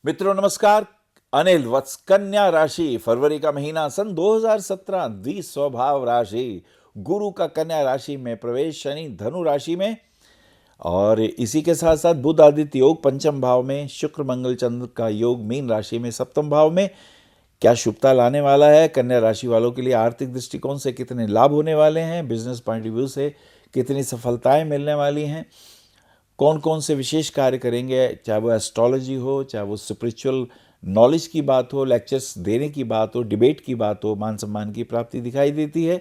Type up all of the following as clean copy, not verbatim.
मित्रों नमस्कार। अनिल वत्स, कन्या राशि, फरवरी का महीना, सन 2017, द्विस्वभाव राशि, गुरु का कन्या राशि में प्रवेश, शनि धनु राशि में, और इसी के साथ साथ बुध आदित्य योग पंचम भाव में, शुक्र मंगल चंद्र का योग मीन राशि में सप्तम भाव में। क्या शुभता लाने वाला है कन्या राशि वालों के लिए? आर्थिक दृष्टिकोण से कितने लाभ होने वाले हैं? बिजनेस पॉइंट ऑफ व्यू से कितनी सफलताएं मिलने वाली हैं? कौन कौन से विशेष कार्य करेंगे, चाहे वो एस्ट्रोलॉजी हो, चाहे वो स्पिरिचुअल नॉलेज की बात हो, लेक्चर्स देने की बात हो, डिबेट की बात हो, मान सम्मान की प्राप्ति दिखाई देती है।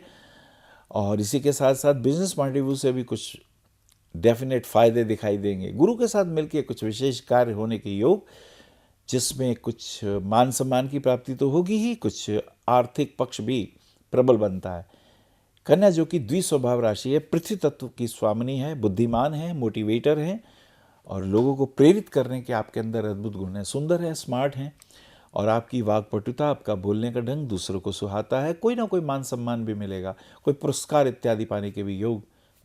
और इसी के साथ साथ बिजनेस पॉइंट ऑफ व्यू से भी कुछ डेफिनेट फायदे दिखाई देंगे। गुरु के साथ मिलकर कुछ विशेष कार्य होने के योग, जिसमें कुछ मान सम्मान की प्राप्ति तो होगी ही, कुछ आर्थिक पक्ष भी प्रबल बनता है। कन्या जो कि द्विस्वभाव राशि है, पृथ्वी तत्व की स्वामिनी है, बुद्धिमान है, मोटिवेटर है और लोगों को प्रेरित करने के आपके अंदर अद्भुत गुण है। सुंदर है, स्मार्ट है और आपकी वाक्पटुता, आपका बोलने का ढंग दूसरों को सुहाता है। कोई ना कोई मान सम्मान भी मिलेगा, कोई पुरस्कार इत्यादि पाने के भी योग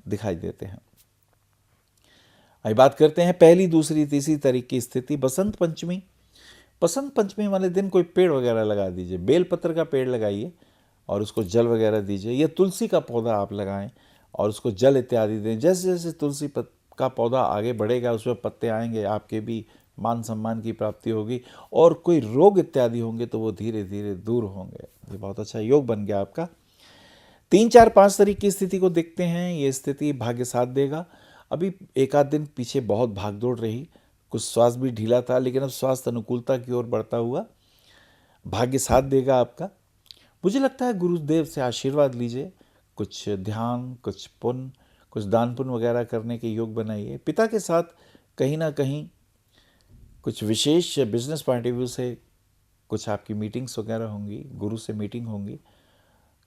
दिखाई देते हैं। अब बात करते हैं पहली, दूसरी, तीसरी तारीख की स्थिति। बसंत पंचमी, बसंत पंचमी वाले दिन कोई पेड़ वगैरह लगा दीजिए। बेलपत्र का पेड़ लगाइए और उसको जल वगैरह दीजिए, या तुलसी का पौधा आप लगाएं और उसको जल इत्यादि दें। जैसे जैसे तुलसी का पौधा आगे बढ़ेगा, उसमें पत्ते आएंगे, आपके भी मान सम्मान की प्राप्ति होगी और कोई रोग इत्यादि होंगे तो वो धीरे धीरे दूर होंगे। ये बहुत अच्छा योग बन गया आपका। 3, 4, 5 तारीख की स्थिति को देखते हैं। ये स्थिति भाग्य साथ देगा। अभी एक आध दिन पीछे बहुत भागदौड़ रही, कुछ स्वास्थ्य भी ढीला था, लेकिन अब स्वास्थ्य अनुकूलता की ओर बढ़ता हुआ भाग्य साथ देगा आपका। मुझे लगता है गुरुदेव से आशीर्वाद लीजिए, कुछ ध्यान, कुछ पुण्य, कुछ दान पुण्य वगैरह करने के योग बनाइए। पिता के साथ कहीं ना कहीं कुछ विशेष बिजनेस पॉइंट ऑफ व्यू से कुछ आपकी मीटिंग्स वगैरह होंगी, गुरु से मीटिंग होंगी,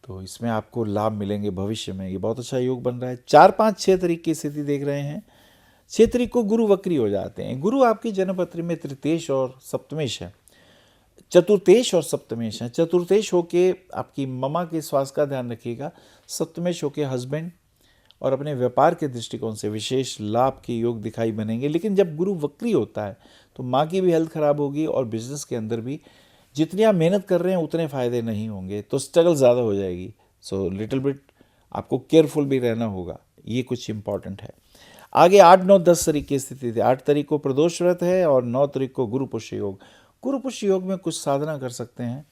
तो इसमें आपको लाभ मिलेंगे भविष्य में। ये बहुत अच्छा योग बन रहा है। 4, 5, 6 तारीख की स्थिति देख रहे हैं। 6 तारीख को गुरु वक्री हो जाते हैं। गुरु आपकी जन्मपत्री में तृतीयेश और सप्तमेश है, चतुर्थेश और सप्तमेश है। चतुर्थेश होके आपकी ममा के स्वास्थ्य का ध्यान रखिएगा, सप्तमेश होके हस्बैंड और अपने व्यापार के दृष्टिकोण से विशेष लाभ के योग दिखाई बनेंगे। लेकिन जब गुरु वक्री होता है तो माँ की भी हेल्थ खराब होगी और बिजनेस के अंदर भी जितनी आप मेहनत कर रहे हैं उतने फायदे नहीं होंगे, तो स्ट्रगल ज़्यादा हो जाएगी। सो लिटिल बिट आपको केयरफुल भी रहना होगा, ये कुछ इंपॉर्टेंट है। आगे 8, 9, 10 तारीख की स्थिति थी। 8 तारीख को प्रदोष व्रत है और 9 तारीख को गुरु पुष्य योग। गुरु पुष्य योग में कुछ साधना कर सकते हैं,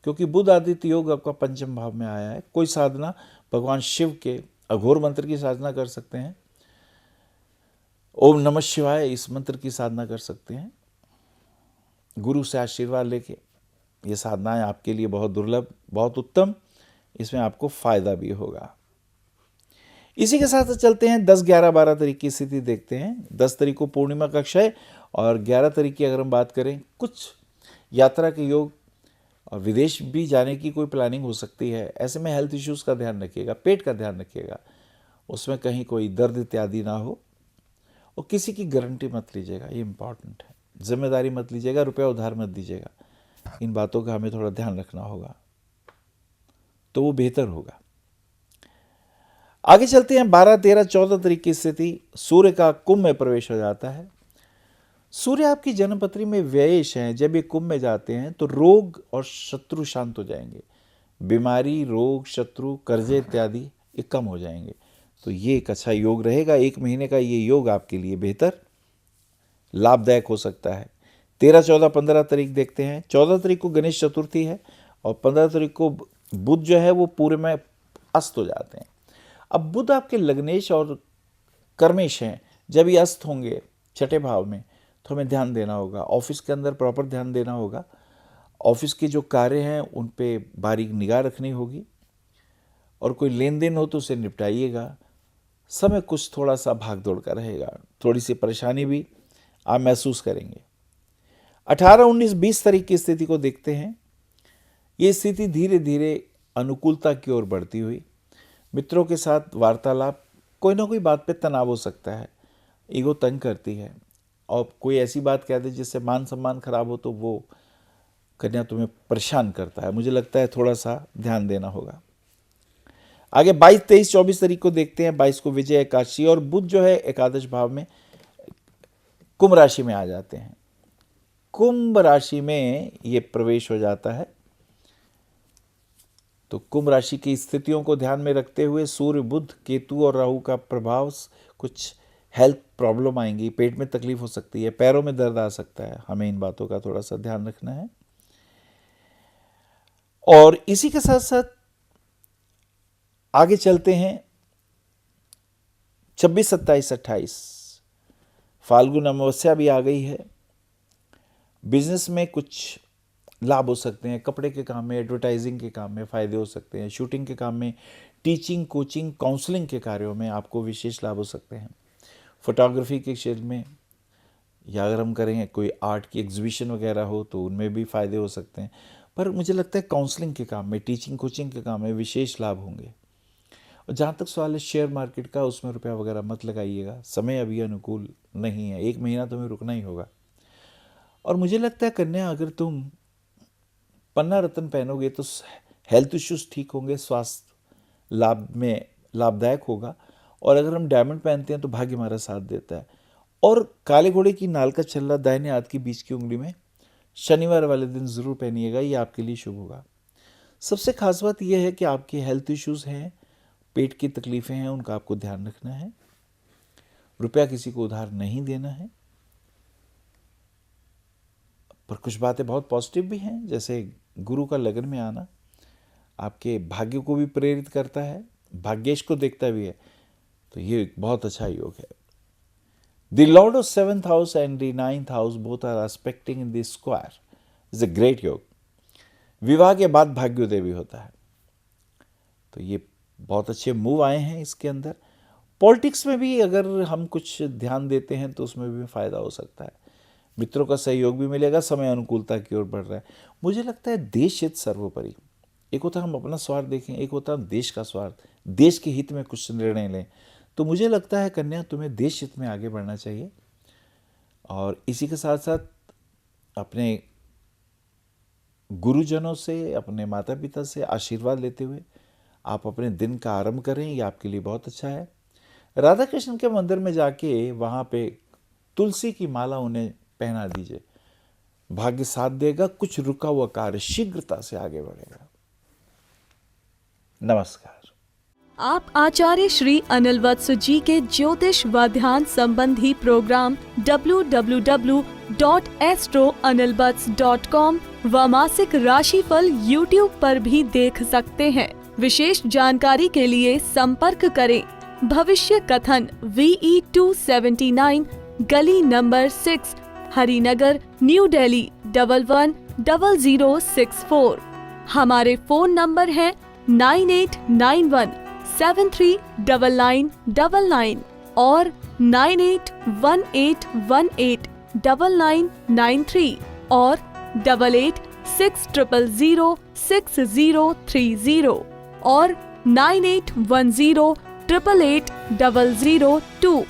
क्योंकि बुध आदित्य योग आपका पंचम भाव में आया है। कोई साधना भगवान शिव के अघोर मंत्र की साधना कर सकते हैं, ओम नमः शिवाय इस मंत्र की साधना कर सकते हैं। गुरु से आशीर्वाद लेके ये साधनाएं आपके लिए बहुत दुर्लभ, बहुत उत्तम, इसमें आपको फायदा भी होगा। इसी के साथ चलते हैं 10, 11, 12 तारीख की स्थिति देखते हैं। 10 तारीख को पूर्णिमा का क्षय और 11 तारीख की अगर हम बात करें, कुछ यात्रा के योग और विदेश भी जाने की कोई प्लानिंग हो सकती है। ऐसे में हेल्थ इश्यूज़ का ध्यान रखिएगा, पेट का ध्यान रखिएगा, उसमें कहीं कोई दर्द इत्यादि ना हो। और किसी की गारंटी मत लीजिएगा, ये इंपॉर्टेंट है। जिम्मेदारी मत लीजिएगा, रुपया उधार मत दीजिएगा। इन बातों का हमें थोड़ा ध्यान रखना होगा, तो वो बेहतर होगा। आगे चलते हैं 12, 13, 14 तारीख की स्थिति। सूर्य का कुंभ में प्रवेश हो जाता है। सूर्य आपकी जन्मपत्री में व्ययेश हैं। जब ये कुंभ में जाते हैं तो रोग और शत्रु शांत हो जाएंगे। बीमारी, रोग, शत्रु, कर्जे इत्यादि ये कम हो जाएंगे। तो ये एक अच्छा योग रहेगा। 1 महीने का ये योग आपके लिए बेहतर लाभदायक हो सकता है। 13, 14, 15 तारीख देखते हैं। 14 तारीख को गणेश चतुर्थी है और 15 तारीख को बुध जो है वो पूरे में अस्त हो जाते हैं। अब बुध आपके लग्नेश और कर्मेश हैं। जब ये अस्त होंगे छठे भाव में तो हमें ध्यान देना होगा, ऑफिस के अंदर प्रॉपर ध्यान देना होगा। ऑफिस के जो कार्य हैं उन पे बारीक निगाह रखनी होगी और कोई लेन देन हो तो उसे निपटाइएगा। समय कुछ थोड़ा सा भाग दौड़ का रहेगा, थोड़ी सी परेशानी भी आप महसूस करेंगे। 18, 19, 20 तारीख की स्थिति को देखते हैं। ये स्थिति धीरे धीरे अनुकूलता की ओर बढ़ती हुई, मित्रों के साथ वार्तालाप, कोई ना कोई बात पे तनाव हो सकता है, ईगो तंग करती है और कोई ऐसी बात कह दे जिससे मान सम्मान खराब हो तो वो कन्या तुम्हें परेशान करता है। मुझे लगता है थोड़ा सा ध्यान देना होगा। आगे 22, 23, 24 तारीख को देखते हैं। 22 को विजय एकादशी और बुध जो है एकादश भाव में कुंभ राशि में आ जाते हैं। कुंभ राशि में ये प्रवेश हो जाता है। तो कुंभ राशि की स्थितियों को ध्यान में रखते हुए सूर्य, बुध, केतु और राहु का प्रभाव, कुछ हेल्थ प्रॉब्लम आएंगी, पेट में तकलीफ हो सकती है, पैरों में दर्द आ सकता है, हमें इन बातों का थोड़ा सा ध्यान रखना है। और इसी के साथ साथ आगे चलते हैं। 26, 27, 28 फाल्गुन अमावस्या भी आ गई है। बिजनेस में कुछ लाभ हो सकते हैं, कपड़े के काम में, एडवर्टाइजिंग के काम में फायदे हो सकते हैं, शूटिंग के काम में, टीचिंग, कोचिंग, काउंसलिंग के कार्यों में आपको विशेष लाभ हो सकते हैं। फोटोग्राफी के क्षेत्र में, या अगर हम करें कोई आर्ट की एग्जीबिशन वगैरह हो तो उनमें भी फायदे हो सकते हैं। पर मुझे लगता है काउंसलिंग के काम में, टीचिंग, कोचिंग के काम में विशेष लाभ होंगे। और जहाँ तक सवाल है शेयर मार्केट का, उसमें रुपया वगैरह मत लगाइएगा, समय अभी अनुकूल नहीं है, 1 महीना तुम्हें रुकना ही होगा। और मुझे लगता है कन्या, अगर तुम पन्ना रत्न पहनोगे तो हेल्थ इश्यूज ठीक होंगे, स्वास्थ्य लाभ में लाभदायक होगा। और अगर हम डायमंड पहनते हैं तो भाग्य हमारा साथ देता है। और काले घोड़े की नाल का छल्ला दाहिने हाथ की बीच की उंगली में शनिवार वाले दिन ज़रूर पहनिएगा, ये आपके लिए शुभ होगा। सबसे खास बात यह है कि आपके हेल्थ इश्यूज़ हैं, पेट की तकलीफ़ें हैं, उनका आपको ध्यान रखना है। रुपया किसी को उधार नहीं देना है। पर कुछ बातें बहुत पॉजिटिव भी हैं, जैसे गुरु का लगन में आना आपके भाग्य को भी प्रेरित करता है, भाग्येश को देखता भी है, तो ये एक बहुत अच्छा योग है। The Lord of 7th house and the 9th house both are aspecting in this square. It's a great योग। विवाह के बाद भाग्योदय भी होता है, तो ये बहुत अच्छे मूव आए हैं इसके अंदर। पॉलिटिक्स में भी अगर हम कुछ ध्यान देते हैं तो उसमें भी फायदा हो सकता है। मित्रों का सहयोग भी मिलेगा, समय अनुकूलता की ओर बढ़ रहा है। मुझे लगता है देश हित सर्वोपरि। एक होता है हम अपना स्वार्थ देखें, एक होता है हम देश का स्वार्थ, देश के हित में कुछ निर्णय लें। तो मुझे लगता है कन्या, तुम्हें देश हित में आगे बढ़ना चाहिए। और इसी के साथ साथ अपने गुरुजनों से, अपने माता पिता से आशीर्वाद लेते हुए आप अपने दिन का आरंभ करें, ये आपके लिए बहुत अच्छा है। राधा कृष्ण के मंदिर में जाके वहाँ पे तुलसी की माला उन्हें पहना दीजिए, भाग्य साथ देगा, कुछ रुका हुआ कार्य शीघ्रता से आगे बढ़ेगा। नमस्कार। आप आचार्य श्री अनिल वत्स जी के ज्योतिष व ध्यान संबंधी प्रोग्राम www.astroanilvats.com व मासिक राशिफल YouTube पर भी देख सकते हैं। विशेष जानकारी के लिए संपर्क करें भविष्य कथन VE 279 गली नंबर 6 हरिनगर न्यू दिल्ली 110064। हमारे फोन नंबर है 9891739999 और 9818189993 और 8860006030 और 9810880002।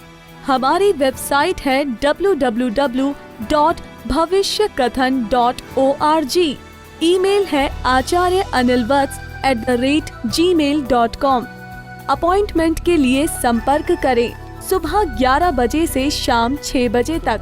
हमारी वेबसाइट है www.bhavishyakathan.org। ईमेल है acharyaanilvats@gmail.com। अपॉइंटमेंट के लिए संपर्क करें सुबह 11 बजे से शाम 6 बजे तक।